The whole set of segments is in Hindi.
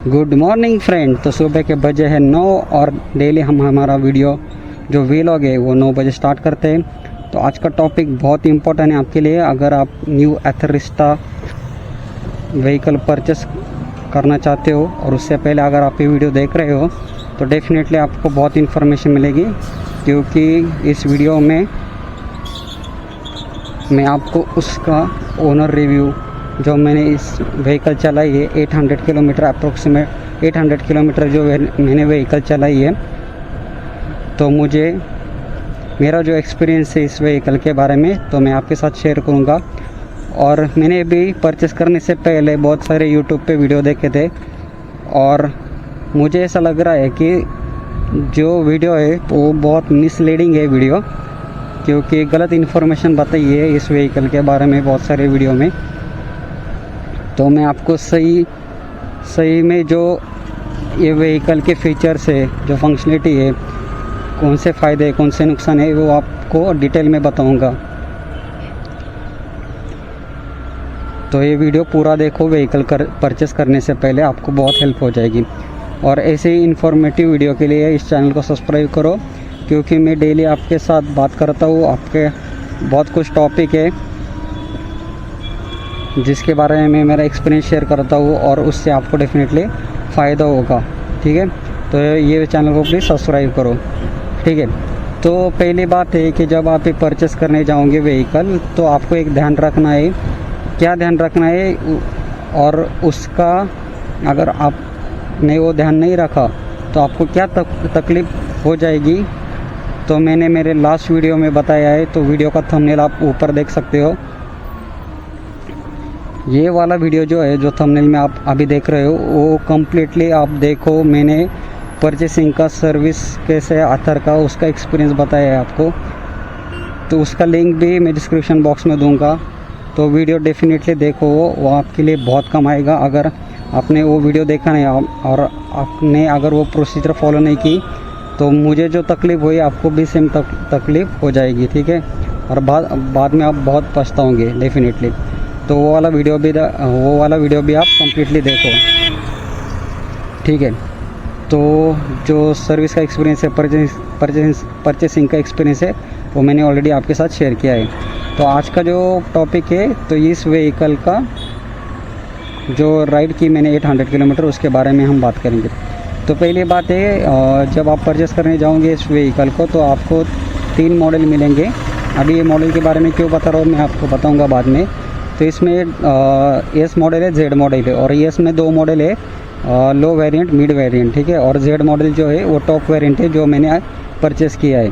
Good morning friend. तो सुबह के बजे हैं 9 और डेली हम हमारा वीडियो जो वीलॉग है वो 9 बजे स्टार्ट करते हैं। तो आज का टॉपिक बहुत इंपॉर्टेंट है आपके लिए। अगर आप न्यू एथरिस्टा व्हीकल परचेस करना चाहते हो और उससे पहले अगर आप ये वीडियो देख रहे हो तो डेफिनेटली आपको बहुत इन्फॉर्मेशन मिलेगी, क्योंकि इस वीडियो में मैं आपको उसका ओनर रिव्यू जो मैंने इस व्हीकल चलाई है 800 किलोमीटर अप्रोक्सीमेट 800 किलोमीटर जो मैंने व्हीकल चलाई है, तो मुझे मेरा जो एक्सपीरियंस है इस व्हीकल के बारे में तो मैं आपके साथ शेयर करूंगा। और मैंने भी परचेस करने से पहले बहुत सारे यूट्यूब पे वीडियो देखे थे और मुझे ऐसा लग रहा है कि जो वीडियो है वो बहुत मिसलीडिंग है वीडियो, क्योंकि गलत इन्फॉर्मेशन बताई है इस व्हीकल के बारे में बहुत सारे वीडियो में। तो मैं आपको सही में जो ये व्हीकल के फीचर्स है, जो फंक्शनलिटी है, कौन से फ़ायदे कौन से नुकसान है, वो आपको डिटेल में बताऊंगा। तो ये वीडियो पूरा देखो, व्हीकल परचेस करने से पहले आपको बहुत हेल्प हो जाएगी। और ऐसे ही इन्फॉर्मेटिव वीडियो के लिए इस चैनल को सब्सक्राइब करो, क्योंकि मैं डेली आपके साथ बात करता हूँ। आपके बहुत कुछ टॉपिक है जिसके बारे में मैं मेरा एक्सपीरियंस शेयर करता हूँ और उससे आपको डेफिनेटली फ़ायदा होगा। ठीक है, तो ये चैनल को प्लीज़ सब्सक्राइब करो। ठीक है, तो पहली बात है कि जब आप ये परचेस करने जाओगे व्हीकल, तो आपको एक ध्यान रखना है। क्या ध्यान रखना है? और उसका अगर आपने वो ध्यान नहीं रखा तो आपको क्या तकलीफ़ हो जाएगी, तो मैंने मेरे लास्ट वीडियो में बताया है। तो वीडियो का थंबनेल आप ऊपर देख सकते हो। ये वाला वीडियो जो है, जो थंबनेल में आप अभी देख रहे हो, वो कम्प्लीटली आप देखो। मैंने परचेसिंग का, सर्विस कैसे आथर का, उसका एक्सपीरियंस बताया है आपको। तो उसका लिंक भी मैं डिस्क्रिप्शन बॉक्स में दूंगा। तो वीडियो डेफिनेटली देखो, वो आपके लिए बहुत कम आएगा। अगर आपने वो वीडियो देखा नहीं और आपने अगर वो प्रोसीजर फॉलो नहीं की तो मुझे जो तकलीफ़ हुई आपको भी सेम तकलीफ़ हो जाएगी। ठीक है, और बाद में आप बहुत पछताओगे डेफिनेटली। तो वो वाला वीडियो भी आप कम्प्लीटली देखो। ठीक है, तो जो सर्विस का एक्सपीरियंस है, परचेसिंग का एक्सपीरियंस है, वो मैंने ऑलरेडी आपके साथ शेयर किया है। तो आज का जो टॉपिक है, तो इस व्हीकल का जो राइड की मैंने 800 किलोमीटर, उसके बारे में हम बात करेंगे। तो पहली बात है, जब आप परचेस करने जाओगे इस व्हीकल को तो आपको 3 मॉडल मिलेंगे। अभी ये मॉडल के बारे में क्यों बता रहा हूँ मैं आपको बताऊँगा बाद में। तो इसमें एस मॉडल है, जेड मॉडल है, और एस में 2 मॉडल है, लो वेरिएंट, मिड वेरिएंट। ठीक है, और जेड मॉडल जो है वो टॉप वेरिएंट है, जो मैंने परचेस किया है।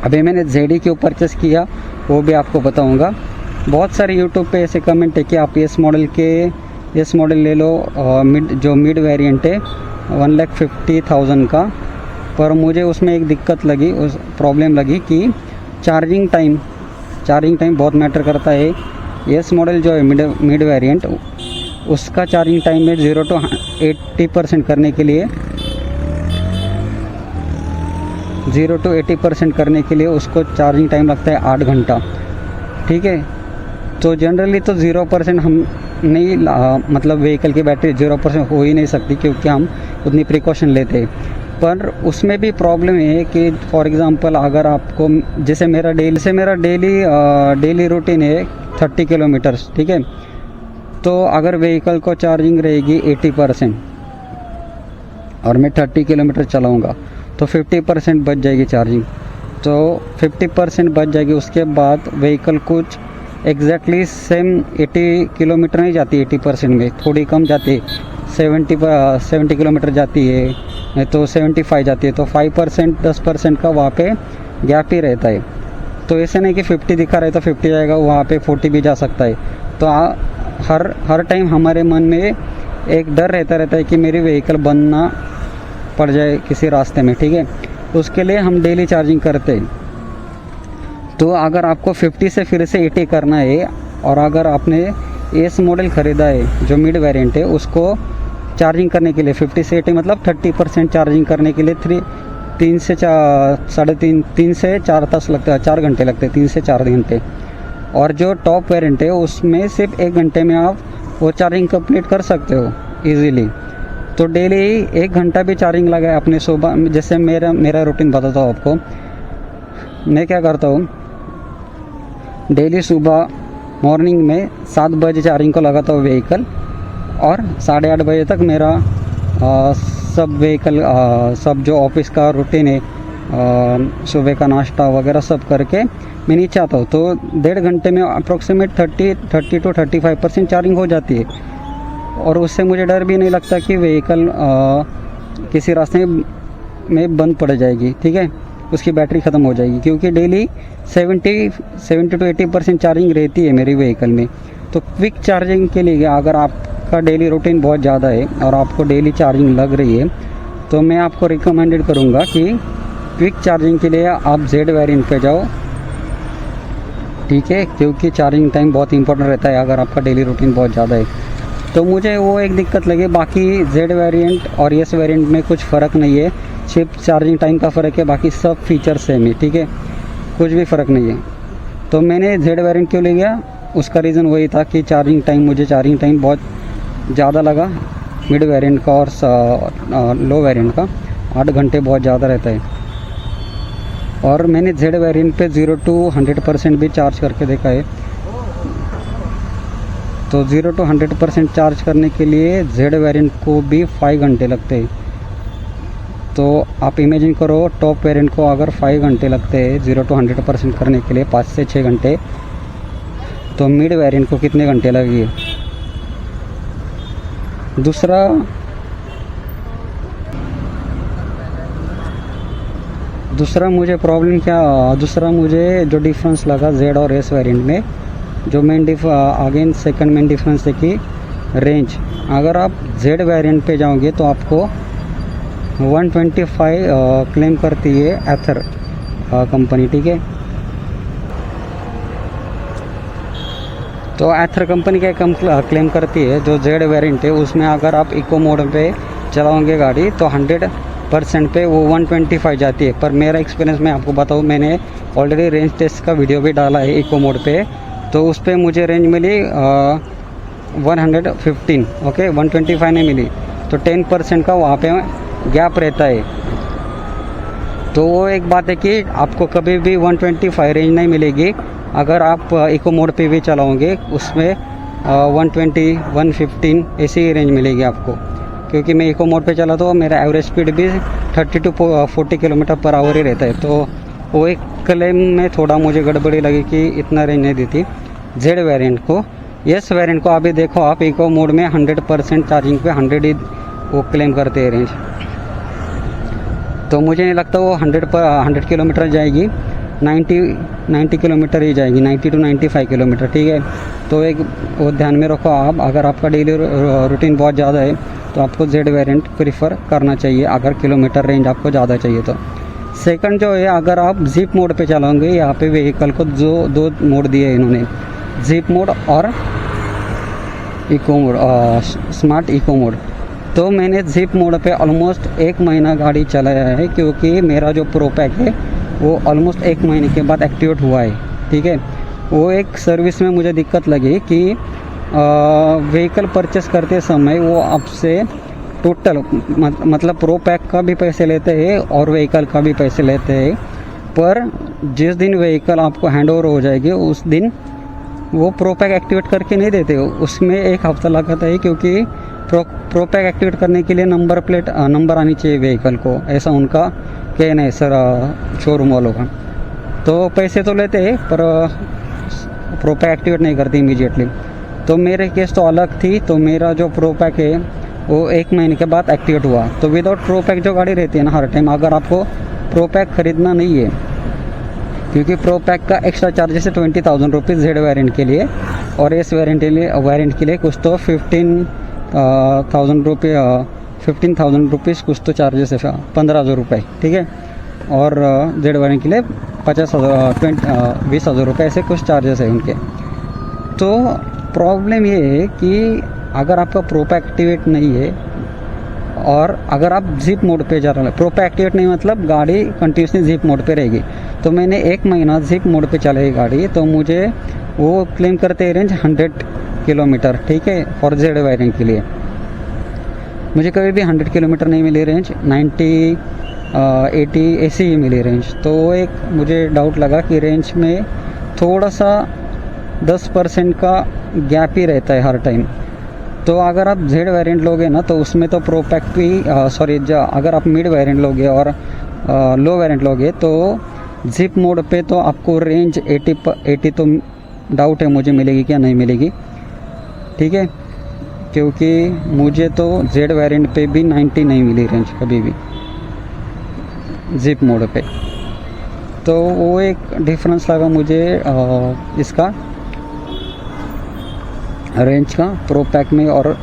अभी मैंने जेड ही क्यों परचेस किया वो भी आपको बताऊंगा। बहुत सारे यूट्यूब पे ऐसे कमेंट है कि आप एस मॉडल ले लो, जो मिड वेरिएंट है 1,50,000 का। पर मुझे उसमें एक दिक्कत लगी, उस प्रॉब्लम लगी कि चार्जिंग टाइम बहुत मैटर करता है। एस मॉडल जो है मिड वेरिएंट, उसका चार्जिंग टाइम में 0 to 80% करने के लिए 0 to 80% करने के लिए उसको चार्जिंग टाइम लगता है 8 घंटा। ठीक है, तो जनरली तो 0% हम नहीं, मतलब व्हीकल की बैटरी 0% हो ही नहीं सकती, क्योंकि हम उतनी प्रिकॉशन लेते हैं। पर उसमें भी प्रॉब्लम है कि फॉर एग्ज़ाम्पल अगर आपको, जैसे मेरा डेली रूटीन है 30 किलोमीटर्स। ठीक है, तो अगर व्हीकल को चार्जिंग रहेगी 80% और मैं 30 किलोमीटर चलाऊँगा तो 50% बच जाएगी चार्जिंग। तो 50% बच जाएगी। उसके बाद व्हीकल कुछ एग्जैक्टली सेम 80 किलोमीटर नहीं जाती, 80% में थोड़ी कम जाती है, 70 किलोमीटर जाती है, नहीं तो 75 जाती है। तो 5% 10% का वहाँ पे गैप ही रहता है। तो ऐसे नहीं कि 50 दिखा रहे तो 50 जाएगा, वहाँ पे 40 भी जा सकता है। तो हर टाइम हमारे मन में एक डर रहता है कि मेरी व्हीकल बंद ना पड़ जाए किसी रास्ते में। ठीक है, उसके लिए हम डेली चार्जिंग करते हैं। तो अगर आपको 50 से फिर से 80 करना है, और अगर आपने एस मॉडल ख़रीदा है जो मिड वेरिएंट है, उसको चार्जिंग करने के लिए 50 से 80 मतलब 30% चार्जिंग करने के लिए 3 से 4 तास लगता है, 4 घंटे लगते हैं, 3 से 4 घंटे। और जो टॉप वेरिएंट है उसमें सिर्फ 1 घंटे में आप वो चार्जिंग कंप्लीट कर सकते हो ईज़िली। तो डेली 1 घंटा भी चार्जिंग लगाए अपने सुबह। जैसे मेरा रूटीन बताता हूँ आपको। मैं क्या करता हूँ, डेली सुबह मॉर्निंग में 7 बजे चार्जिंग को लगाता हूँ व्हीकल, और 8:30 बजे तक मेरा सब व्हीकल सब जो ऑफिस का रूटीन है, सुबह का नाश्ता वगैरह सब करके मैं नीचे आता हूँ। तो 1.5 घंटे में अप्रोक्सीमेट 30 to 35% चार्जिंग हो जाती है, और उससे मुझे डर भी नहीं लगता कि व्हीकल किसी रास्ते में बंद पड़ जाएगी, ठीक है, उसकी बैटरी ख़त्म हो जाएगी, क्योंकि डेली 70 to 80% चार्जिंग रहती है मेरी व्हीकल में। तो क्विक चार्जिंग के लिए अगर आपका डेली रूटीन बहुत ज़्यादा है और आपको डेली चार्जिंग लग रही है, तो मैं आपको रिकमेंडेड करूँगा कि क्विक चार्जिंग के लिए आप जेड वेरिएंट पे जाओ, ठीक है, क्योंकि चार्जिंग टाइम बहुत इंपॉर्टेंट रहता है अगर आपका डेली रूटीन बहुत ज़्यादा है। तो मुझे वो एक दिक्कत लगी, बाकी जेड वेरिएंट और एस वेरिएंट में कुछ फ़र्क नहीं है, सिर्फ चार्जिंग टाइम का फ़र्क है, बाकी सब फीचर सेम है, ठीक है, कुछ भी फ़र्क नहीं है। तो मैंने जेड वेरिएंट क्यों ले गया, उसका रीज़न वही था कि मुझे चार्जिंग टाइम बहुत ज़्यादा लगा मिड वेरिएंट का और लो वेरिएंट का 8 घंटे बहुत ज़्यादा रहता है। और मैंने जेड वेरिएंट पे 0 to 100% भी चार्ज करके देखा है। तो 0 to 100% चार्ज करने के लिए जेड वेरिएंट को भी 5 घंटे लगते हैं। तो आप इमेजिन करो, टॉप वेरिएंट को अगर 5 घंटे लगते हैं 0 to 100% करने के लिए, 5 से 6 घंटे, तो मिड वेरिएंट को कितने घंटे लगेंगे। दूसरा मुझे जो डिफरेंस लगा जेड और एस वेरिएंट में, जो अगेन सेकंड मेन डिफरेंस है कि रेंज। अगर आप जेड वेरिएंट पे जाओगे तो आपको 125 क्लेम करती है एथर कंपनी, ठीक है। तो एथर कंपनी क्या क्लेम करती है, जो जेड वेरिएंट है उसमें अगर आप इको मोड पे चलाओगे गाड़ी तो 100% पे वो 125 जाती है। पर मेरा एक्सपीरियंस मैं आपको बताऊँ, मैंने ऑलरेडी रेंज टेस्ट का वीडियो भी डाला है इको मोड पे, तो उस पर मुझे रेंज मिली 115, ओके, 125 नहीं मिली। तो 10% का वहाँ पे गैप रहता है। तो वो एक बात है कि आपको कभी भी 125 रेंज नहीं मिलेगी अगर आप इको मोड पे भी चलाओगे, उसमें 120, 115 ऐसी रेंज मिलेगी आपको। क्योंकि मैं इको मोड पे चला तो मेरा एवरेज स्पीड भी 30 to 40 किलोमीटर पर आवर ही रहता है। तो वो एक क्लेम में थोड़ा मुझे गड़बड़ी लगी कि इतना रेंज नहीं देती जेड वेरिएंट को। एस वेरिएंट को अभी देखो आप, इको मोड में 100% चार्जिंग पे 100 ही वो क्लेम करते हैं रेंज। तो मुझे नहीं लगता वो 100 किलोमीटर जाएगी, 90 किलोमीटर ही जाएगी, 90 to 95 किलोमीटर, ठीक है। तो एक वो ध्यान में रखो आप, अगर आपका डेली रूटीन बहुत ज़्यादा है तो आपको जेड वेरिएंट प्रीफर करना चाहिए अगर किलोमीटर रेंज आपको ज़्यादा चाहिए तो। सेकंड जो है, अगर आप जिप मोड पे चलाओगे, यहाँ पे व्हीकल को जो 2 मोड दिए हैं इन्होंने, जिप मोड और eco mode, smart eco mode. तो मैंने जिप मोड पे ऑलमोस्ट 1 महीना गाड़ी चलाया है, क्योंकि मेरा जो प्रो पैक है वो ऑलमोस्ट 1 महीने के बाद एक्टिवेट हुआ है, ठीक है। वो एक सर्विस में मुझे दिक्कत लगी कि व्हीकल परचेस करते समय वो आपसे टोटल मतलब प्रो पैक का भी पैसे लेते हैं और व्हीकल का भी पैसे लेते हैं, पर जिस दिन व्हीकल आपको हैंड ओवर हो जाएगी उस दिन वो प्रो पैक एक्टिवेट करके नहीं देते। उसमें 1 हफ्ता लगता है, क्योंकि प्रो पैक एक्टिवेट करने के लिए नंबर आनी चाहिए व्हीकल को, ऐसा उनका कहना है सर, शोरूम वालों का। तो पैसे तो लेते हैं पर प्रो पैक एक्टिवेट नहीं करते इमीडिएटली। तो मेरे केस तो अलग थी, तो मेरा जो प्रो पैक है वो 1 महीने के बाद एक्टिवेट हुआ। तो विदाउट प्रो पैक जो गाड़ी रहती है ना, हर टाइम अगर आपको प्रो पैक ख़रीदना नहीं है, क्योंकि प्रो पैक का एक्स्ट्रा चार्जेस है 20,000 रुपीज़ जेड वेरिएंट के लिए, और एस वेरिएंट के लिए कुछ तो 15,000 रुपीज़ कुछ तो चार्जेस है, 15,000 रुपये, ठीक है। और जेड वेरिएंट के लिए 20,000 रुपये ऐसे कुछ चार्जेस है उनके। तो प्रॉब्लम ये है कि अगर आपका प्रो पैक एक्टिवेट नहीं है और अगर आप जिप मोड पे जा रहे हैं, प्रो पैक एक्टिवेट नहीं मतलब गाड़ी कंटिन्यूसली जिप मोड पे रहेगी। तो मैंने 1 महीना जिप मोड पे चलाई गाड़ी, तो मुझे वो क्लेम करते हैं रेंज 100 किलोमीटर, ठीक है, फॉर जेड वेरिएंट के लिए। मुझे कभी भी 100 किलोमीटर नहीं मिली रेंज, 90 80 ऐसी ही मिली रेंज। तो एक मुझे डाउट लगा कि रेंज में थोड़ा सा 10% का गैप ही रहता है हर टाइम। तो अगर आप जेड वेरिएंट लोगे ना तो उसमें तो प्रो पैक भी अगर आप मिड वेरिएंट लोगे और लो वेरिएंट लोगे तो जिप मोड पे तो आपको रेंज 80 तो डाउट है मुझे मिलेगी क्या नहीं मिलेगी, ठीक है, क्योंकि मुझे तो जेड वेरिएंट पे भी 90 नहीं मिली रेंज कभी भी जिप मोड पे। तो वो एक डिफरेंस लगा मुझे इसका रेंज का प्रो पैक में और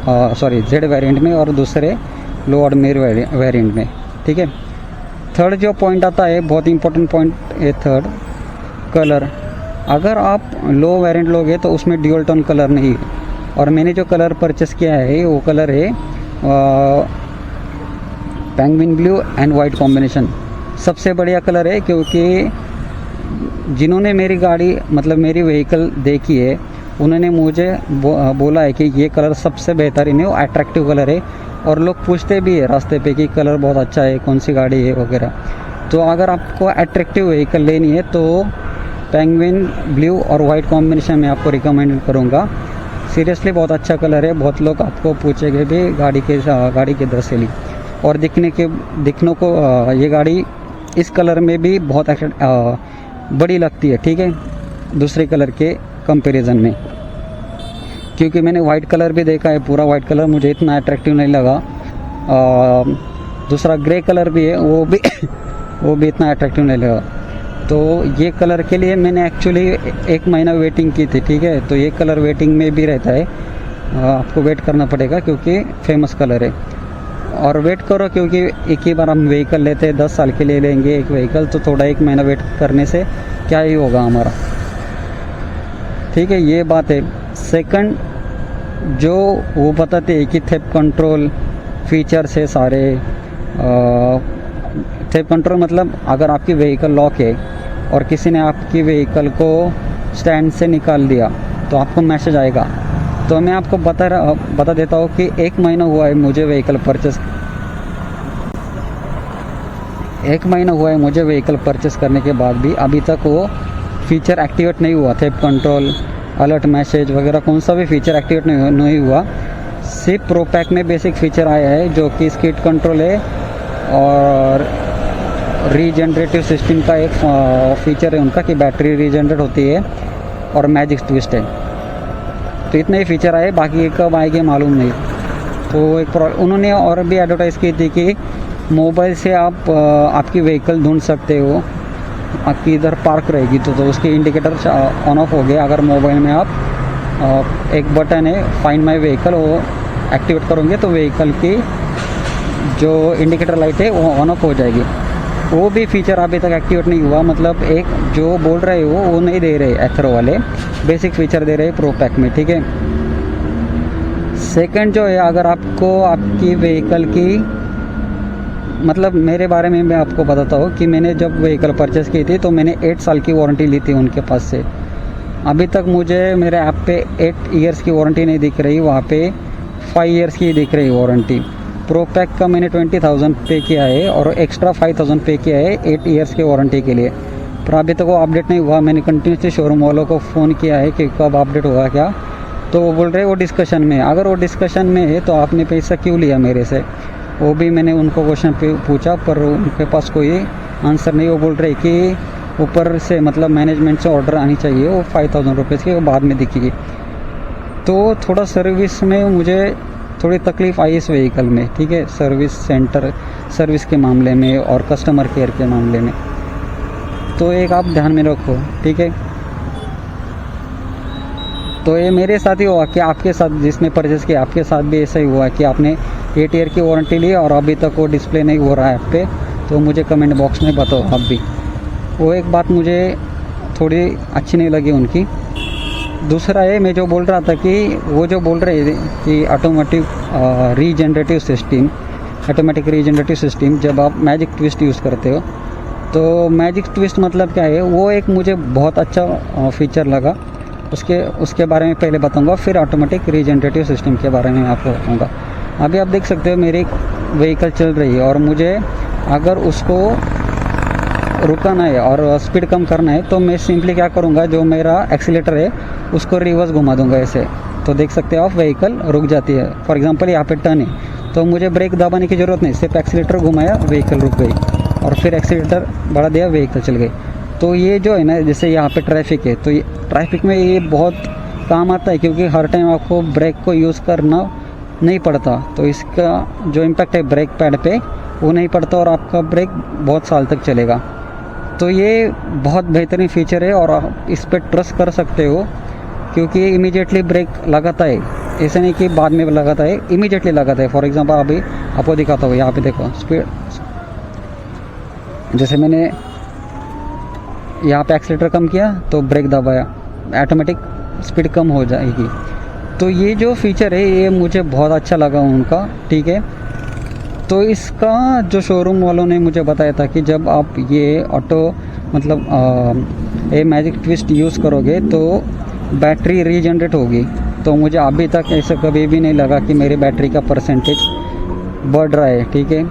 जेड वेरिएंट में और दूसरे लो और मिड वेरिएंट में, ठीक है। थर्ड जो पॉइंट आता है, बहुत इंपॉर्टेंट पॉइंट है थर्ड, कलर। अगर आप लो वेरिएंट लोगे तो उसमें ड्यूअल टोन कलर नहीं है, और मैंने जो कलर परचेस किया है वो कलर है penguin blue and white combination. सबसे बढ़िया कलर है, क्योंकि जिन्होंने मेरी गाड़ी मतलब मेरी व्हीकल देखी है उन्होंने मुझे बोला है कि ये कलर सबसे बेहतरीन है, वो अट्रैक्टिव कलर है, और लोग पूछते भी है रास्ते पे कि कलर बहुत अच्छा है, कौन सी गाड़ी है वगैरह। तो अगर आपको अट्रैक्टिव व्हीकल लेनी है तो पेंगुइन ब्लू और वाइट कॉम्बिनेशन में आपको रिकमेंड करूँगा। सीरियसली बहुत अच्छा कलर है, बहुत लोग आपको पूछेंगे भी गाड़ी के दर से ली, और दिखने को ये गाड़ी इस कलर में भी बहुत बड़ी लगती है, ठीक है, दूसरे कलर के कंपैरिजन में। क्योंकि मैंने वाइट कलर भी देखा है, पूरा वाइट कलर मुझे इतना अट्रैक्टिव नहीं लगा। दूसरा ग्रे कलर भी है, वो भी इतना अट्रैक्टिव नहीं लगा। तो ये कलर के लिए मैंने एक्चुअली 1 महीना वेटिंग की थी, ठीक है। तो ये कलर वेटिंग में भी रहता है, आपको वेट करना पड़ेगा क्योंकि फेमस कलर है। और वेट करो, क्योंकि एक ही बार हम व्हीकल लेते हैं, 10 साल के लिए लेंगे एक व्हीकल, तो थोड़ा 1 महीना वेट करने से क्या ही होगा हमारा, ठीक है, ये बात है। सेकंड जो वो बताते हैं कि थेफ्ट कंट्रोल फीचर्स है सारे। थेफ्ट कंट्रोल मतलब अगर आपकी व्हीकल लॉक है और किसी ने आपकी व्हीकल को स्टैंड से निकाल दिया तो आपको मैसेज आएगा। तो मैं आपको बता देता हूँ कि 1 महीना हुआ है मुझे व्हीकल परचेस करने के बाद भी अभी तक वो फीचर एक्टिवेट नहीं हुआ। थेफ्ट कंट्रोल, अलर्ट मैसेज वगैरह कौन सा भी फीचर एक्टिवेट नहीं हुआ। सिर्फ प्रो पैक में बेसिक फीचर आया है जो कि स्किड कंट्रोल है और रीजनरेटिव सिस्टम का एक फीचर है उनका कि बैटरी रीजनरेट होती है और मैजिक ट्विस्ट है। तो इतने ही फीचर आए, बाकी कब आएंगे मालूम नहीं। तो एक उन्होंने और भी एडवर्टाइज़ की थी कि मोबाइल से आप आपकी व्हीकल ढूंढ सकते हो, आपकी इधर पार्क रहेगी तो उसके इंडिकेटर ऑन ऑफ हो गए। अगर मोबाइल में आप एक बटन है फाइंड माय व्हीकल, वो एक्टिवेट करोगे तो व्हीकल की जो इंडिकेटर लाइट है वो ऑन ऑफ हो जाएगी। वो भी फीचर अभी तक एक्टिवेट नहीं हुआ, मतलब एक जो बोल रहे हो वो नहीं दे रहे एथरो वाले, बेसिक फीचर दे रहे प्रो पैक में, ठीक है। सेकंड जो है, अगर आपको आपकी व्हीकल की मतलब मेरे बारे में मैं आपको बताता हूँ कि मैंने जब व्हीकल परचेस की थी तो मैंने 8 साल की वारंटी ली थी उनके पास से। अभी तक मुझे मेरे ऐप पे 8 इयर्स की वारंटी नहीं दिख रही, वहाँ पे 5 इयर्स की दिख रही वारंटी। प्रो पैक का मैंने 20,000 पे किया है और एक्स्ट्रा 5,000 पे किया है 8 इयर्स की वारंटी के लिए, पर अभी तक वो अपडेट नहीं हुआ। मैंने कंटिन्यूसली शोरूम वालों को फ़ोन किया है कि कब अपडेट होगा क्या, तो वो बोल रहे वो डिस्कशन में। अगर वो डिस्कशन में है तो आपने पैसा क्यों लिया मेरे से, वो भी मैंने उनको क्वेश्चन पूछा पर उनके पास कोई आंसर नहीं। वो बोल रहे कि ऊपर से मतलब मैनेजमेंट से ऑर्डर आनी चाहिए, वो 5,000 रुपीज़ की बाद में दिखेगी। तो थोड़ा सर्विस में मुझे थोड़ी तकलीफ़ आई इस व्हीकल में, ठीक है, सर्विस के मामले में और कस्टमर केयर के मामले में। तो एक आप ध्यान में रखो, ठीक है। तो ये मेरे साथ ही हुआ कि आपके साथ जिसने परचेस किया आपके साथ भी ऐसा ही हुआ कि आपने 8 ईयर की वारंटी ली और अभी तक वो डिस्प्ले नहीं हो रहा है ऐप पे, तो मुझे कमेंट बॉक्स में बताओ आप भी। वो एक बात मुझे थोड़ी अच्छी नहीं लगी उनकी। दूसरा है, मैं जो बोल रहा था कि वो जो बोल रहे थे कि ऑटोमेटिक रीजनरेटिव सिस्टम जब आप मैजिक ट्विस्ट यूज़ करते हो, तो मैजिक ट्विस्ट मतलब क्या है, वो एक मुझे बहुत अच्छा फीचर लगा। उसके बारे में पहले बताऊंगा, फिर ऑटोमेटिक रीजनरेटिव सिस्टम के बारे में आपको बताऊंगा। अभी आप देख सकते हो मेरी व्हीकल चल रही है और मुझे अगर उसको रुकाना है और स्पीड कम करना है तो मैं सिंपली क्या करूँगा, जो मेरा एक्सीलेटर है उसको रिवर्स घुमा दूंगा ऐसे। तो देख सकते हो आप व्हीकल रुक जाती है। फॉर एग्जांपल यहाँ पे टर्न है तो मुझे ब्रेक दबाने की ज़रूरत नहीं, सिर्फ एक्सीलेटर घुमाया व्हीकल रुक गई और फिर एक्सीलेटर बढ़ा दिया व्हीकल चल गई। तो ये जो है ना, जैसे यहाँ पे ट्रैफिक है तो ये ट्रैफिक में ये बहुत काम आता है क्योंकि हर टाइम आपको ब्रेक को यूज़ करना नहीं पड़ता। तो इसका जो इम्पैक्ट है ब्रेक पैड पे वो नहीं पड़ता और आपका ब्रेक बहुत साल तक चलेगा। तो ये बहुत बेहतरीन फीचर है और आप इस पर ट्रस्ट कर सकते हो क्योंकि इमीडिएटली ब्रेक लगाता है, ऐसा नहीं कि बाद में लगाता है, इमीडिएटली लगाता है। फॉर एग्जांपल अभी आपको दिखाता हूँ, यहाँ पे देखो स्पीड, जैसे मैंने यहाँ पे एक्सीलेटर कम किया तो ब्रेक दबाया, ऑटोमेटिक स्पीड कम हो जाएगी। तो ये जो फीचर है ये मुझे बहुत अच्छा लगा उनका, ठीक है। तो इसका जो शोरूम वालों ने मुझे बताया था कि जब आप ये ऑटो मतलब ये मैजिक ट्विस्ट यूज़ करोगे तो बैटरी रीजनरेट होगी। तो मुझे अभी तक ऐसा कभी भी नहीं लगा कि मेरी बैटरी का परसेंटेज बढ़ रहा है, ठीक है।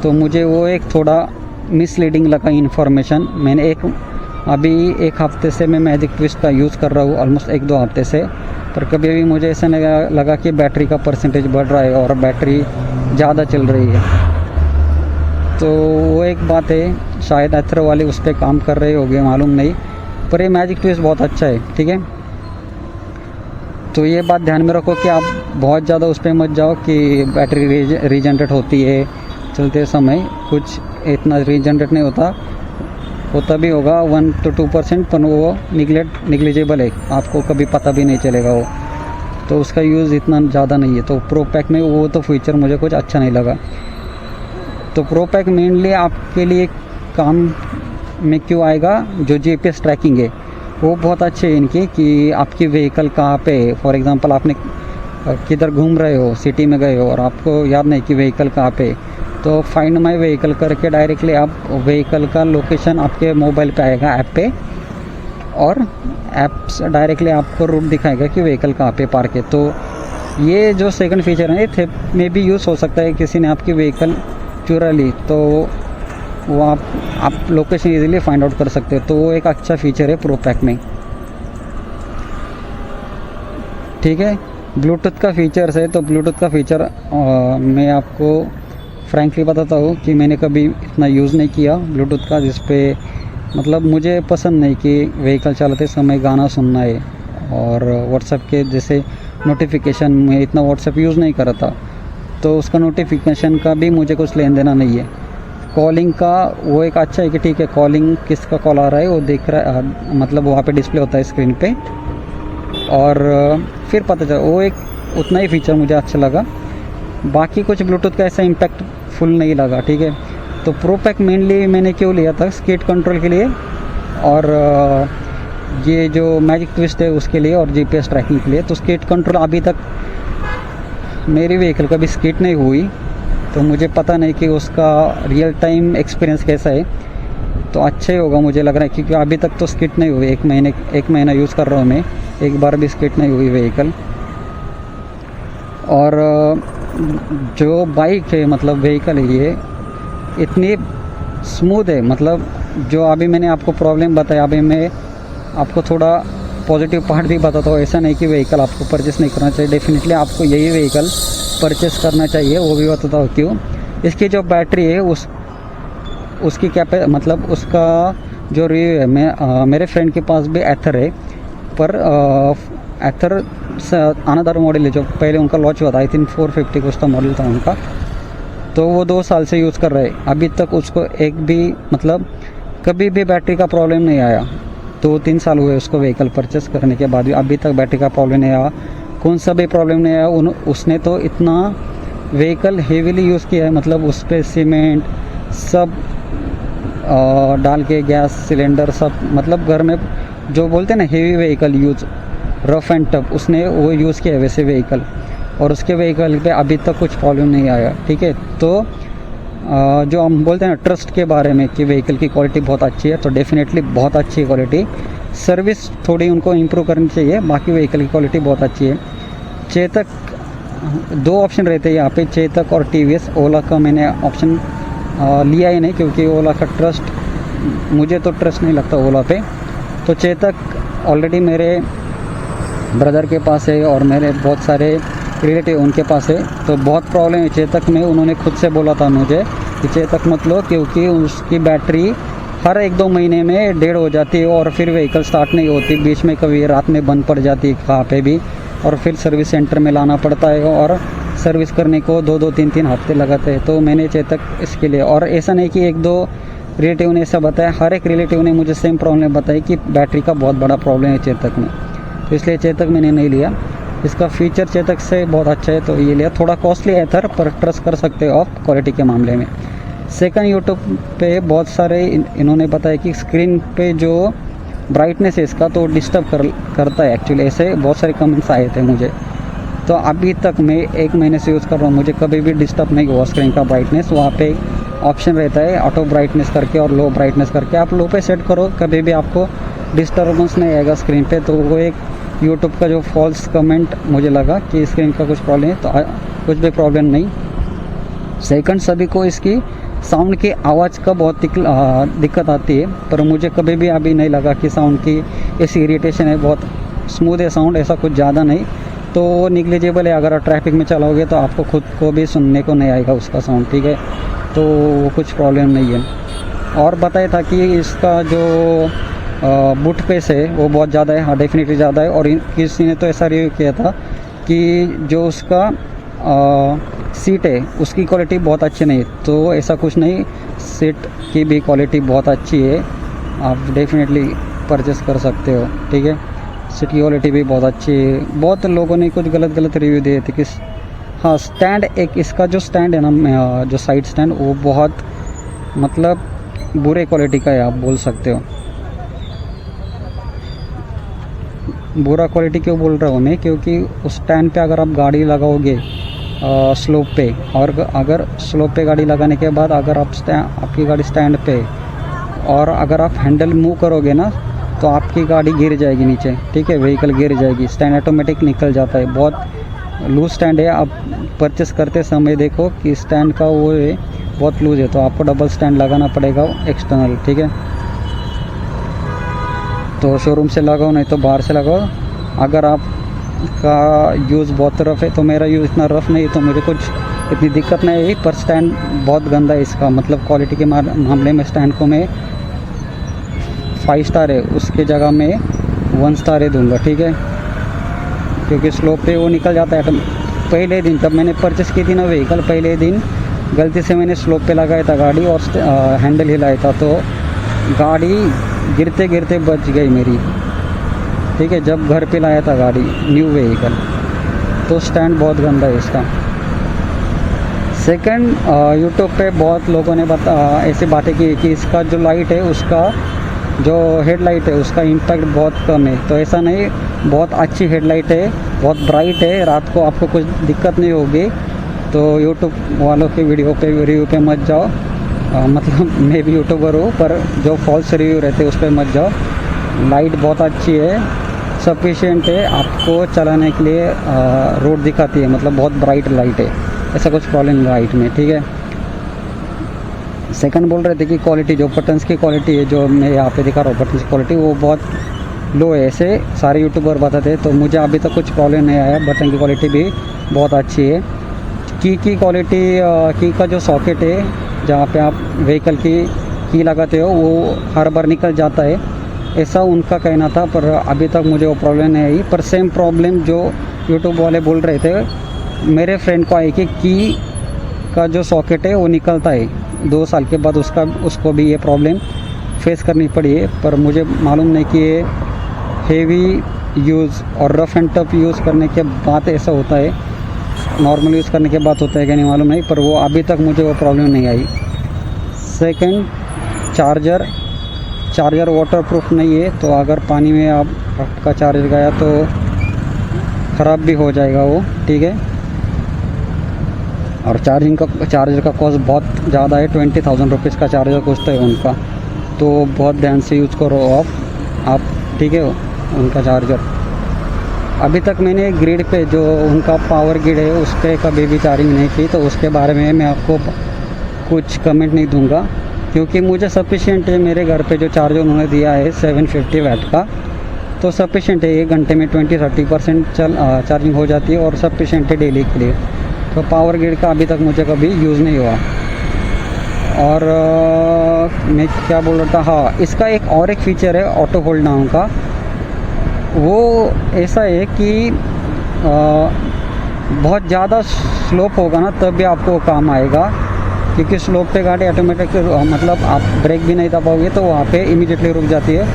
तो मुझे वो एक थोड़ा मिसलीडिंग लगा इन्फॉर्मेशन। मैंने अभी एक हफ़्ते से मैं मैजिक ट्विस्ट का यूज़ कर रहा हूँ, ऑलमोस्ट 1-2 हफ्ते से, पर कभी भी मुझे ऐसा नहीं लगा कि बैटरी का परसेंटेज बढ़ रहा है और बैटरी ज़्यादा चल रही है। तो वो एक बात है, शायद एथर वाले उस पर काम कर रहे होंगे, मालूम नहीं, पर ये मैजिक ट्विस्ट बहुत अच्छा है, ठीक है। तो ये बात ध्यान में रखो कि आप बहुत ज़्यादा उस पर मत जाओ कि बैटरी रीजनरेट होती है चलते समय, कुछ इतना रीजनरेट नहीं होता भी होगा 1 to 2%, पर वो निग्लिजिबल है, आपको कभी पता भी नहीं चलेगा वो। तो उसका यूज़ इतना ज़्यादा नहीं है। तो प्रो पैक में वो तो फीचर मुझे कुछ अच्छा नहीं लगा। तो प्रो पैक मेनली आपके लिए काम में क्यों आएगा, जो जीपीएस ट्रैकिंग है वो बहुत अच्छे है इनकी, कि आपकी व्हीकल कहाँ पे है। फॉर एग्जांपल आपने किधर घूम रहे हो, सिटी में गए हो और आपको याद नहीं कि व्हीकल कहाँ पे, तो फाइंड माई व्हीकल करके डायरेक्टली आप व्हीकल का लोकेशन आपके मोबाइल पे आएगा ऐप पे, और ऐप डायरेक्टली आपको रूट दिखाएगा कि व्हीकल कहाँ पे पार्क है। तो ये जो सेकंड फीचर है थे में भी यूज़ हो सकता है, किसी ने आपकी व्हीकल चुरा ली तो वो आप लोकेशन इजीली फाइंड आउट कर सकते हो। तो वो एक अच्छा फीचर है प्रो पैक में, ठीक है। ब्लूटूथ का फीचर्स है, तो ब्लूटूथ का फीचर मैं आपको फ्रैंकली बताता हूँ कि मैंने कभी इतना यूज़ नहीं किया ब्लूटूथ का, जिस पे मतलब मुझे पसंद नहीं कि व्हीकल चलाते समय गाना सुनना है। और व्हाट्सएप के जैसे नोटिफिकेशन में इतना व्हाट्सएप यूज़ नहीं करता, तो उसका नोटिफिकेशन का भी मुझे कुछ लेन देना नहीं है। कॉलिंग का वो एक अच्छा है कि ठीक है, कॉलिंग किसका कॉल आ रहा है वो देख रहा है, मतलब वहाँ पे डिस्प्ले होता है स्क्रीन पे, और फिर पता चला, वो एक उतना ही फीचर मुझे अच्छा लगा। बाकी कुछ ब्लूटूथ का ऐसा इम्पैक्ट फुल नहीं लगा, ठीक है। तो प्रो पैक मेनली मैंने क्यों लिया था, स्केट कंट्रोल के लिए, और ये जो मैजिक ट्विस्ट है उसके लिए, और जीपीएस ट्रैकिंग के लिए। तो स्केट कंट्रोल अभी तक मेरी व्हीकल कभी स्केट नहीं हुई, तो मुझे पता नहीं कि उसका रियल टाइम एक्सपीरियंस कैसा है। तो अच्छा ही होगा मुझे लग रहा है, क्योंकि अभी तक तो स्केट नहीं हुई। एक महीना यूज़ कर रहा हूँ मैं, एक बार भी स्केट नहीं हुई व्हीकल। और जो बाइक है मतलब व्हीकल है ये इतनी स्मूथ है, मतलब जो अभी मैंने आपको प्रॉब्लम बताया, अभी मैं आपको थोड़ा पॉजिटिव पार्ट भी बताता हूँ। ऐसा नहीं कि व्हीकल आपको परचेस नहीं करना चाहिए, डेफिनेटली आपको यही व्हीकल परचेस करना चाहिए, वो भी बताता हूँ क्यों। इसकी जो बैटरी है उसकी मतलब उसका जो रिव्यू है, मेरे फ्रेंड के पास भी एथर है, पर एथर अनदर मॉडल है जो पहले उनका लॉन्च हुआ था, आई थिंक 450 कुछ तो मॉडल था उनका। तो वो 2 साल से यूज़ कर रहे हैं, अभी तक उसको एक भी मतलब कभी भी बैटरी का प्रॉब्लम नहीं आया। 2-3 साल हुए उसको व्हीकल परचेस करने के बाद भी अभी तक बैटरी का प्रॉब्लम नहीं आया, कौन सा भी प्रॉब्लम नहीं आया। उसने तो इतना व्हीकल हेवीली यूज़ किया है, मतलब उस पर सीमेंट सब डाल के, गैस सिलेंडर सब, मतलब घर में जो बोलते हैं ना heavy vehicle use, rough and tough, उसने वो यूज़ किया है वैसे व्हीकल, और उसके व्हीकल पे अभी तक कुछ प्रॉब्लम नहीं आया, ठीक है। तो जो हम बोलते हैं ना ट्रस्ट के बारे में कि व्हीकल की क्वालिटी बहुत अच्छी है, तो डेफिनेटली बहुत अच्छी क्वालिटी। सर्विस थोड़ी उनको इम्प्रूव करनी चाहिए, बाकी व्हीकल की क्वालिटी बहुत अच्छी है। चेतक दो ऑप्शन रहते हैं यहाँ पे, चेतक और टीवीएस। ओला का मैंने ऑप्शन लिया ही नहीं, क्योंकि ओला का ट्रस्ट, मुझे तो ट्रस्ट नहीं लगता ओला पे। तो चेतक ऑलरेडी मेरे ब्रदर के पास है और मेरे बहुत सारे रिलेटिव उनके पास है, तो बहुत प्रॉब्लम है चेतक में। उन्होंने खुद से बोला था मुझे कि चेतक मत लो, क्योंकि उसकी बैटरी हर 1-2 महीने में डेड हो जाती है और फिर व्हीकल स्टार्ट नहीं होती, बीच में कभी रात में बंद पड़ जाती है कहाँ पे भी, और फिर सर्विस सेंटर में लाना पड़ता है और सर्विस करने को 2-2 3-3 हफ्ते लगाते हैं। तो मैंने चेतक इसके लिए, और ऐसा नहीं कि 1-2 रिलेटिव ने ऐसा बताया, हर एक रिलेटिव ने मुझे सेम प्रॉब्लम बताई कि बैटरी का बहुत बड़ा प्रॉब्लम है चेतक में। तो इसलिए चेतक मैंने नहीं लिया। इसका फीचर चेतक से बहुत अच्छा है तो ये लिया। थोड़ा कॉस्टली है इधर, पर ट्रस्ट कर सकते हो आप क्वालिटी के मामले में। सेकंड, यूट्यूब पे बहुत सारे इन्होंने बताया कि स्क्रीन पे जो ब्राइटनेस है इसका तो डिस्टर्ब करता है एक्चुअली, ऐसे बहुत सारे कमेंट्स आए थे मुझे। तो अभी तक मैं 1 महीने से यूज़ कर रहा हूँ, मुझे कभी भी डिस्टर्ब नहीं हुआ स्क्रीन का ब्राइटनेस। वहाँ पे ऑप्शन रहता है ऑटो ब्राइटनेस करके और लो ब्राइटनेस करके, आप लो पे सेट करो, कभी भी आपको डिस्टर्बेंस नहीं आएगा स्क्रीन पे। तो वो एक यूट्यूब का जो फॉल्स कमेंट मुझे लगा कि स्क्रीन का कुछ प्रॉब्लम है, तो कुछ भी प्रॉब्लम नहीं। सेकंड, सभी को इसकी साउंड की आवाज़ का बहुत दिक्कत आती है, पर मुझे कभी भी अभी नहीं लगा कि साउंड की ऐसी इरिटेशन है। बहुत स्मूथ है साउंड, ऐसा कुछ ज़्यादा नहीं, तो निग्लिजिबल है। अगर आप ट्रैफिक में चलाओगे तो आपको खुद को भी सुनने को नहीं आएगा उसका साउंड, ठीक है, तो वो कुछ प्रॉब्लम नहीं है। और बताया था कि इसका जो बूट पेस है वो बहुत ज़्यादा है, हाँ डेफिनेटली ज़्यादा है। और किसी ने तो ऐसा रिव्यू किया था कि जो उसका सीट है उसकी क्वालिटी बहुत अच्छी नहीं, तो ऐसा कुछ नहीं, सीट की भी क्वालिटी बहुत अच्छी है, आप डेफिनेटली परचेस कर सकते हो, ठीक है। सीट की क्वालिटी भी बहुत अच्छी है। बहुत लोगों ने कुछ गलत रिव्यू दिए थे कि हाँ स्टैंड, एक इसका जो स्टैंड है ना, जो साइड स्टैंड, वो बहुत मतलब बुरे क्वालिटी का है, आप बोल सकते हो। बुरा क्वालिटी क्यों बोल रहा हूँ मैं, क्योंकि उस स्टैंड पे अगर आप गाड़ी लगाओगे स्लोप पे, और अगर स्लोप पे गाड़ी लगाने के बाद अगर आपकी गाड़ी स्टैंड पे, और अगर आप हैंडल मूव करोगे ना तो आपकी गाड़ी गिर जाएगी नीचे, ठीक है, व्हीकल गिर जाएगी, स्टैंड ऑटोमेटिक निकल जाता है। बहुत लूज स्टैंड है, आप परचेस करते समय देखो कि स्टैंड का वो है बहुत लूज है, तो आपको डबल स्टैंड लगाना पड़ेगा एक्सटर्नल, ठीक है। तो शोरूम से लगाओ, नहीं तो बाहर से लगाओ। अगर आपका यूज़ बहुत रफ़ है, तो मेरा यूज़ इतना रफ़ नहीं है तो मुझे कुछ इतनी दिक्कत नहीं है, पर स्टैंड बहुत गंदा है इसका, मतलब क्वालिटी के मामले में स्टैंड को मैं 5 स्टार है, उसके जगह मैं 1 स्टार ही दूंगा, ठीक है, क्योंकि स्लोप पे वो निकल जाता है। पहले दिन जब मैंने परचेस की थी ना व्हीकल, पहले दिन गलती से मैंने स्लोप पे लगाया था गाड़ी और हैंडल हिलाया था, तो गाड़ी गिरते गिरते बच गई मेरी, ठीक है, जब घर पे लाया था गाड़ी न्यू व्हीकल। तो स्टैंड बहुत गंदा है इसका। सेकंड, यूट्यूब पे बहुत लोगों ने ऐसी बातें की कि इसका जो लाइट है, उसका जो हेडलाइट है उसका इम्पैक्ट बहुत कम है, तो ऐसा नहीं, बहुत अच्छी हेडलाइट है, बहुत ब्राइट है, रात को आपको कुछ दिक्कत नहीं होगी। तो यूट्यूब वालों के वीडियो पे रिव्यू पे मत जाओ, मतलब मैं भी यूट्यूबर हूँ, पर जो फॉल्स रिव्यू रहते हैं उस पर मत जाओ। लाइट बहुत अच्छी है, सफिशिएंट है, आपको चलाने के लिए रोड दिखाती है, मतलब बहुत ब्राइट लाइट है, ऐसा कुछ प्रॉब्लम लाइट में, ठीक है। सेकंड बोल रहे थे कि क्वालिटी, जो बटन्स की क्वालिटी है, जो मैं यहाँ पे दिखा रहा हूँ बटन्स की क्वालिटी, वो बहुत लो है, ऐसे सारे यूट्यूबर बताते हैं, तो मुझे अभी तक कुछ प्रॉब्लम नहीं आया। बटन की क्वालिटी भी बहुत अच्छी है। की क्वालिटी, की का जो सॉकेट है जहाँ पे आप व्हीकल की लगाते हो वो हर बार निकल जाता है, ऐसा उनका कहना था, पर अभी तक मुझे वो प्रॉब्लम नहीं आई। पर सेम प्रॉब्लम जो यूट्यूब वाले बोल रहे थे, मेरे फ्रेंड को आई कि की का जो सॉकेट है वो निकलता है 2 साल के बाद, उसको भी ये प्रॉब्लम फेस करनी पड़ी है। पर मुझे मालूम नहीं कि ये हेवी यूज़ और रफ़ एंड टफ यूज़ करने के बाद ऐसा होता है, नॉर्मल यूज़ करने के बाद होता है कि नहीं मालूम नहीं, पर वो अभी तक मुझे वो प्रॉब्लम नहीं आई। सेकंड, चार्जर वाटरप्रूफ नहीं है, तो अगर पानी में आपका चार्जर गया तो ख़राब भी हो जाएगा वो, ठीक है। और चार्जर का कॉस्ट बहुत ज़्यादा है, 20,000 रुपीज़ का चार्जर कॉस्ट है उनका, तो बहुत ध्यान से यूज़ करो आप, ठीक है, उनका चार्जर। अभी तक मैंने ग्रिड पे जो उनका पावर ग्रिड है उस पर कभी भी चार्जिंग नहीं की, तो उसके बारे में मैं आपको कुछ कमेंट नहीं दूंगा, क्योंकि मुझे सफिशिएंट है। मेरे घर पे जो चार्जर उन्होंने दिया है 750 वाट का, तो सफिशिएंट है। 1 घंटे में 20-30% चार्जिंग हो जाती है और सफिशिएंट है डेली के लिए। तो पावर ग्रिड का अभी तक मुझे कभी यूज़ नहीं हुआ। और मैं क्या बोल रहा था, हाँ, इसका एक और एक फ़ीचर है ऑटो होल्ड डाउन का। वो ऐसा है कि बहुत ज़्यादा स्लोप होगा ना तब भी आपको काम आएगा, क्योंकि स्लोप पे गाड़ी ऑटोमेटिक मतलब आप ब्रेक भी नहीं दबाओगे तो वहाँ पे इमीडिएटली रुक जाती है।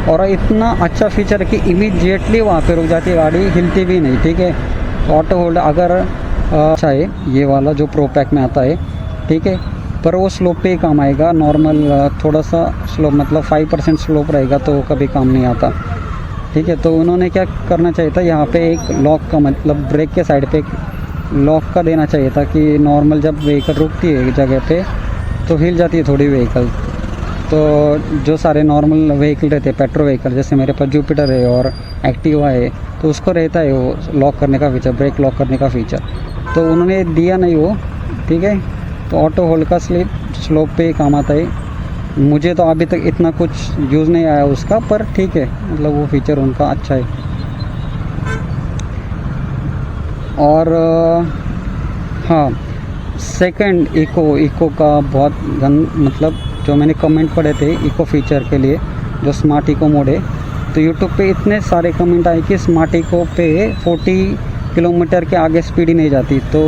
और इतना अच्छा फीचर है कि इमीडिएटली वहाँ पे रुक जाती है गाड़ी, हिलती भी नहीं, ठीक है। ऑटो होल्ड अगर अच्छा है ये वाला जो प्रो पैक में आता है, ठीक है, पर वो स्लोप पे ही काम आएगा। नॉर्मल थोड़ा सा स्लोप मतलब 5% स्लोप रहेगा तो कभी काम नहीं आता, ठीक है। तो उन्होंने क्या करना चाहिए था, यहाँ पे एक लॉक का मतलब ब्रेक के साइड पे एक लॉक का देना चाहिए था कि नॉर्मल जब व्हीकल रुकती है एक जगह पे तो हिल जाती है थोड़ी व्हीकल। तो जो सारे नॉर्मल व्हीकल रहते हैं पेट्रोल व्हीकल, जैसे मेरे पास जुपिटर है और एक्टिवा है, तो उसको रहता है वो लॉक करने का फीचर, ब्रेक लॉक करने का फीचर, तो उन्होंने दिया नहीं वो, ठीक है। तो ऑटो होल्ड का स्लोप पे ही काम आता है। मुझे तो अभी तक इतना कुछ यूज़ नहीं आया उसका, पर ठीक है, मतलब वो फीचर उनका अच्छा है। और हाँ, सेकंड इको का बहुत मतलब जो मैंने कमेंट पढ़े थे इको फीचर के लिए, जो स्मार्ट इको मोड है, तो यूट्यूब पे इतने सारे कमेंट आए कि स्मार्ट इको पे 40 किलोमीटर के आगे स्पीड ही नहीं जाती, तो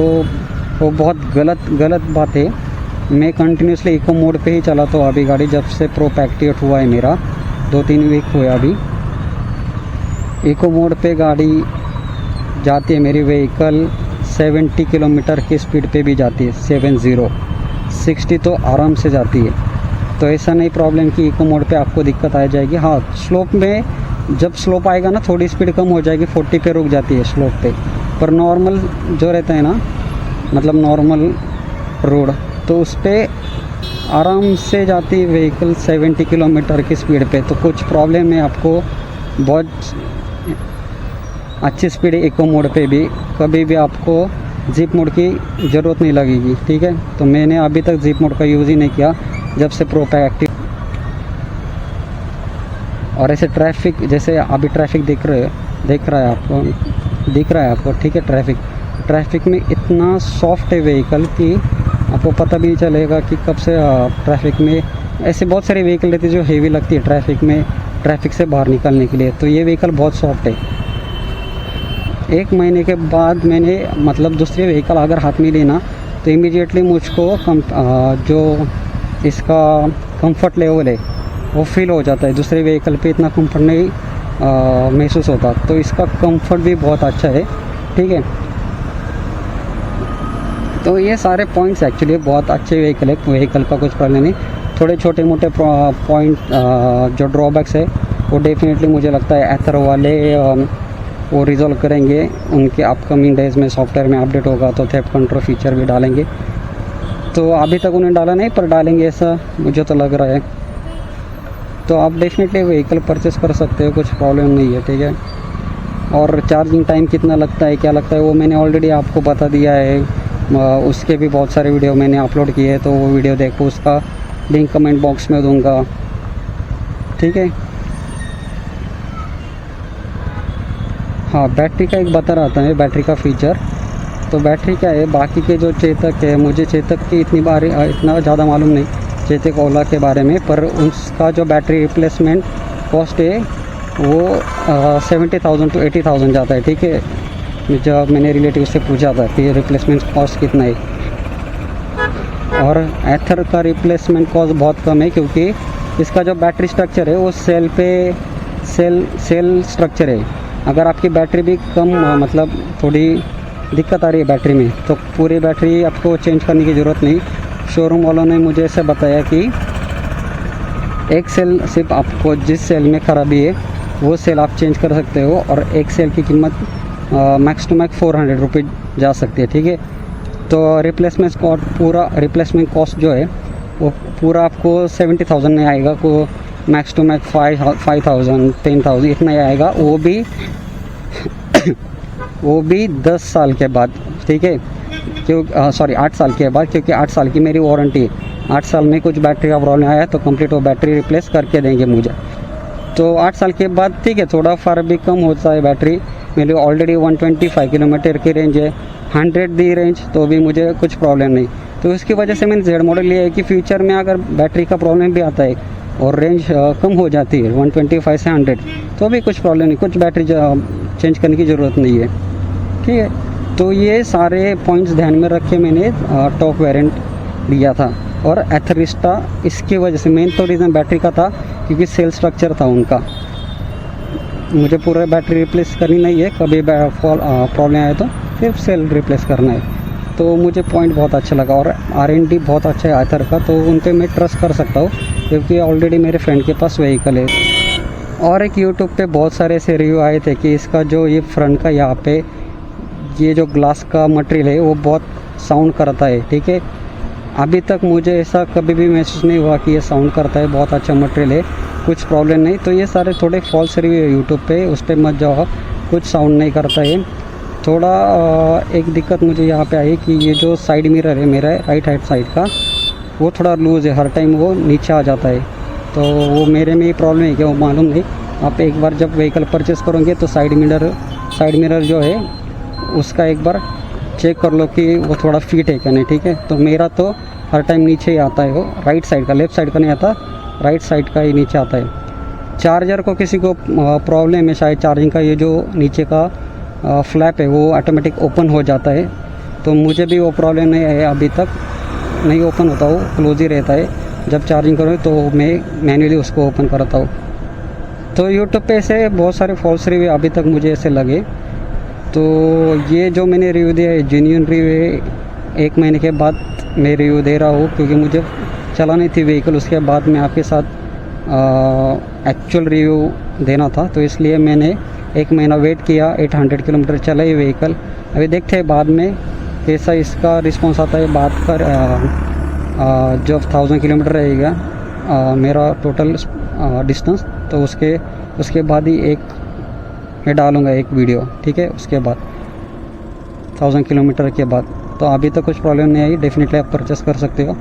वो बहुत गलत बात है। मैं कंटिन्यूसली इको मोड पे ही चलाता हूँ अभी गाड़ी, जब से प्रो एक्टिवेट हुआ है मेरा 2-3 वीक हुए अभी। इको मोड पे गाड़ी जाती है मेरी व्हीकल 70 किलोमीटर की स्पीड पे भी जाती है, 60 तो आराम से जाती है। तो ऐसा नहीं प्रॉब्लम कि इको मोड पे आपको दिक्कत आ जाएगी। हाँ, स्लोप में जब स्लोप आएगा ना थोड़ी स्पीड कम हो जाएगी, 40 पे रुक जाती है स्लोप पे, पर नॉर्मल जो रहता है ना, मतलब नॉर्मल रोड, तो उस पर आराम से जाती है व्हीकल 70 किलोमीटर की स्पीड पे, तो कुछ प्रॉब्लम है आपको। बहुत अच्छी स्पीड है इको मोड पे भी, कभी भी आपको जीप मोड की ज़रूरत नहीं लगेगी, ठीक है। तो मैंने अभी तक जीप मोड का यूज़ ही नहीं किया जब से प्रो पैक एक्टिव। और ऐसे ट्रैफिक, जैसे अभी ट्रैफिक दिख रहा है आपको, ठीक है। ट्रैफिक में इतना सॉफ्ट है व्हीकल कि आपको पता भी नहीं चलेगा कि कब से ट्रैफिक में। ऐसे बहुत सारे व्हीकल रहते हैं जो हेवी लगती है ट्रैफिक में, ट्रैफिक से बाहर निकलने के लिए, तो ये व्हीकल बहुत सॉफ्ट है। 1 महीने के बाद मैंने मतलब दूसरी व्हीकल अगर हाथ में लेना तो इमीडिएटली मुझको जो इसका कंफर्ट लेवल है वो फील हो जाता है। दूसरे व्हीकल पे इतना कंफर्ट नहीं महसूस होता, तो इसका कंफर्ट भी बहुत अच्छा है, ठीक है। तो ये सारे पॉइंट्स एक्चुअली बहुत अच्छे व्हीकल का कुछ प्रॉब्लम नहीं। थोड़े छोटे मोटे पॉइंट जो ड्रॉबैक्स है वो डेफिनेटली मुझे लगता है एथर वाले वो रिजॉल्व करेंगे। उनके अपकमिंग डेज में सॉफ्टवेयर में अपडेट होगा तो थेफ्ट कंट्रोल फीचर भी डालेंगे। तो अभी तक उन्हें डाला नहीं, पर डालेंगे ऐसा मुझे तो लग रहा है। तो आप डेफिनेटली व्हीकल परचेस कर सकते हो, कुछ प्रॉब्लम नहीं है, ठीक है। और चार्जिंग टाइम कितना लगता है, क्या लगता है, वो मैंने ऑलरेडी आपको बता दिया है। उसके भी बहुत सारे वीडियो मैंने अपलोड किए हैं, तो वो वीडियो देखो, उसका लिंक कमेंट बॉक्स में दूंगा, ठीक है। हाँ, बैटरी का एक बता रहा था मैं, बैटरी का फीचर। तो बैटरी क्या है, बाकी के जो चेतक है, मुझे चेतक की इतना ज़्यादा मालूम नहीं, चेतक ओला के बारे में, पर उसका जो बैटरी रिप्लेसमेंट कॉस्ट है वो 70,000 to 80,000 जाता है, ठीक है। जब मैंने रिलेटिव से पूछा था कि रिप्लेसमेंट कॉस्ट कितना है, और एथर का रिप्लेसमेंट कॉस्ट बहुत कम है, क्योंकि इसका जो बैटरी स्ट्रक्चर है वो सेल स्ट्रक्चर है। अगर आपकी बैटरी भी कम मतलब थोड़ी दिक्कत आ रही है बैटरी में, तो पूरी बैटरी आपको चेंज करने की ज़रूरत नहीं। शोरूम वालों ने मुझे ऐसे बताया कि एक सेल सिर्फ आपको जिस सेल में ख़राबी है वो सेल आप चेंज कर सकते हो, और एक सेल की कीमत मैक्स टू मैक्स 400 रुपये जा सकती है, ठीक है। तो रिप्लेसमेंट कॉस्ट जो है वो पूरा आपको 70,000 में आएगा, को मैक्स टू मैक्स 5,000 10,000 इतना ही आएगा, वो भी वो भी 10 साल के बाद, ठीक है, सॉरी 8 साल के बाद, क्योंकि 8 साल की मेरी वारंटी है। 8 साल में कुछ बैटरी का प्रॉब्लम आया तो कंप्लीट वो बैटरी रिप्लेस करके देंगे मुझे। तो 8 साल के बाद ठीक है, थोड़ा फार भी कम होता है बैटरी। मेरी ऑलरेडी 125 किलोमीटर की रेंज है, 100 दी रेंज, तो भी मुझे कुछ प्रॉब्लम नहीं। तो इसकी वजह से मैंने जेड मॉडल लिया है कि फ्यूचर में अगर बैटरी का प्रॉब्लम भी आता है और रेंज कम हो जाती है 125 से 100, तो भी कुछ प्रॉब्लम नहीं, कुछ बैटरी चेंज करने की ज़रूरत नहीं है, ठीक है। तो ये सारे पॉइंट्स ध्यान में रख के मैंने टॉप वेरिएंट लिया था। और एथरिस्टा इसकी वजह से, मेन तो रीज़न बैटरी का था क्योंकि सेल स्ट्रक्चर था उनका। मुझे पूरा बैटरी रिप्लेस करनी नहीं है, कभी प्रॉब्लम आए तो सिर्फ सेल रिप्लेस करना है। तो मुझे पॉइंट बहुत अच्छा लगा और R&D बहुत अच्छा है आथर का, तो उन पर मैं ट्रस्ट कर सकता हूँ क्योंकि ऑलरेडी मेरे फ्रेंड के पास व्हीकल है। और एक यूट्यूब पे बहुत सारे ऐसे रिव्यू आए थे कि इसका जो ये फ्रंट का यहाँ पे ये जो ग्लास का मटेरियल है वो बहुत साउंड करता है, ठीक है। अभी तक मुझे ऐसा कभी भी महसूस नहीं हुआ कि ये साउंड करता है, बहुत अच्छा मटेरियल है, कुछ प्रॉब्लम नहीं। तो ये सारे थोड़े फॉल्स रिव्यू है यूट्यूब पे, उस पर मत जाओ, कुछ साउंड नहीं करता है। थोड़ा एक दिक्कत मुझे यहाँ पे आई कि ये जो साइड मिरर है मेरा राइट हैंड साइड का, वो थोड़ा लूज़ है, हर टाइम वो नीचे आ जाता है। तो वो मेरे में ही प्रॉब्लम है क्या वो मालूम नहीं। आप एक बार जब व्हीकल परचेस करोगे तो साइड मिरर जो है उसका एक बार चेक कर लो कि वो थोड़ा फिट है क्या नहीं, ठीक है। तो मेरा तो हर टाइम नीचे ही आता है, वो राइट साइड का, लेफ़्ट साइड का नहीं आता, राइट साइड का ही नीचे आता है। चार्जर को किसी को प्रॉब्लम है शायद, चार्जिंग का ये जो नीचे का फ्लैप है वो ऑटोमेटिक ओपन हो जाता है। तो मुझे भी वो प्रॉब्लम नहीं है, अभी तक नहीं ओपन होता, वो क्लोज ही रहता है। जब चार्जिंग करो तो मैं मैन्युअली उसको ओपन करता हूँ। तो यूट्यूब पे ऐसे बहुत सारे फॉल्स रिव्यू अभी तक मुझे ऐसे लगे। तो ये जो मैंने रिव्यू दिया है जेन्युइन रिव्यू है। 1 महीने के बाद मैं रिव्यू दे रहा हूँ क्योंकि मुझे चलानी थी व्हीकल, उसके बाद मैं आपके साथ एक्चुअल रिव्यू देना था, तो इसलिए मैंने 1 महीना वेट किया। 800 किलोमीटर चला ये व्हीकल, अभी देखते हैं बाद में कैसा इसका रिस्पॉन्स आता है। बात कर जब 1000 किलोमीटर रहेगा मेरा टोटल डिस्टेंस, तो उसके बाद ही मैं डालूँगा एक वीडियो, ठीक है, उसके बाद 1000 किलोमीटर के बाद। तो अभी तो कुछ प्रॉब्लम नहीं आई, डेफिनेटली आप परचेस कर सकते हो।